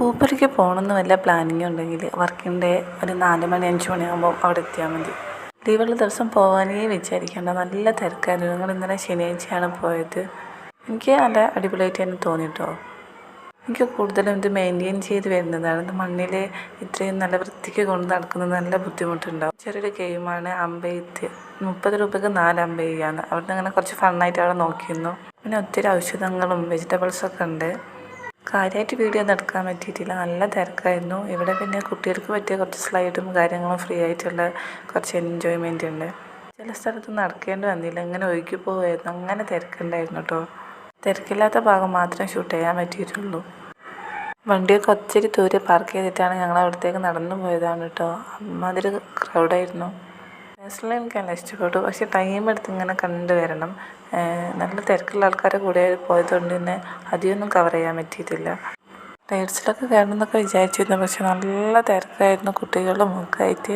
പൂപ്പലിക്ക് പോകണമെന്ന് വല്ല പ്ലാനിങ് ഉണ്ടെങ്കിൽ വർക്കിംഗ് ഡേ ഒരു 4 മണി 5 മണിയാകുമ്പോൾ അവിടെ എത്തിയാൽ മതി. ലീവുള്ള ദിവസം പോകാനേ വിചാരിക്കേണ്ട, നല്ല തിരക്കായിരുന്നു. ഞങ്ങൾ ഇന്നലെ ശനിയാഴ്ചയാണ് പോയത്. എനിക്ക് നല്ല അടിപൊളിയായിട്ട് തന്നെ തോന്നിട്ടോ. എനിക്ക് കൂടുതലും ഇത് മെയിൻറ്റെയിൻ ചെയ്ത് വരുന്നതാണ്. ഇത് മണ്ണിൽ ഇത്രയും നല്ല വൃത്തിക്ക് കൊണ്ട് നടക്കുന്നത് നല്ല ബുദ്ധിമുട്ടുണ്ടാവും. ചെറിയൊരു ഗെയിമാണ് അമ്പെയ്ത്ത്. 30 രൂപയ്ക്ക് 4 അമ്പെയ്യാണ്. അവിടുന്ന് അങ്ങനെ കുറച്ച് ഫണ്ണായിട്ട് അവിടെ നോക്കിയിരുന്നു. പിന്നെ ഒത്തിരി ഔഷധങ്ങളും വെജിറ്റബിൾസൊക്കെ ഉണ്ട്. കാര്യമായിട്ട് വീഡിയോ ഒന്നും എടുക്കാൻ പറ്റിയിട്ടില്ല, നല്ല തിരക്കായിരുന്നു. ഇവിടെ പിന്നെ കുട്ടികൾക്ക് പറ്റിയ കുറച്ച് സ്ലൈഡും കാര്യങ്ങളും ഫ്രീ ആയിട്ടുള്ള കുറച്ച് എൻജോയ്മെൻ്റ് ഉണ്ട്. ചില സ്ഥലത്ത് നടക്കേണ്ടി വന്നില്ല, ഇങ്ങനെ ഒഴുകി പോവായിരുന്നു. അങ്ങനെ തിരക്കുണ്ടായിരുന്നു കേട്ടോ. തിരക്കില്ലാത്ത ഭാഗം മാത്രമേ ഷൂട്ട് ചെയ്യാൻ പറ്റിയിട്ടുള്ളൂ. വണ്ടിയൊക്കെ ഒത്തിരി ദൂരെ പാർക്ക് ചെയ്തിട്ടാണ് ഞങ്ങൾ അവിടത്തേക്ക് നടന്നു പോയതാണ് കേട്ടോ. അമ്മാതിരി ക്രൗഡായിരുന്നു. പേഴ്സണലി എനിക്ക് നല്ല ഇഷ്ടപ്പെട്ടു. പക്ഷേ ടൈം എടുത്ത് ഇങ്ങനെ കണ്ടുവരണം. നല്ല തിരക്കുള്ള ആൾക്കാരെ കൂടെ പോയതുകൊണ്ട് തന്നെ അധികമൊന്നും കവർ ചെയ്യാൻ പറ്റിയിട്ടില്ല. റൈഡ്സിലൊക്കെ കയറണം എന്നൊക്കെ വിചാരിച്ചിരുന്നു, പക്ഷെ നല്ല തിരക്കായിരുന്നു കുട്ടികളും ഒക്കെ ആയിട്ട്.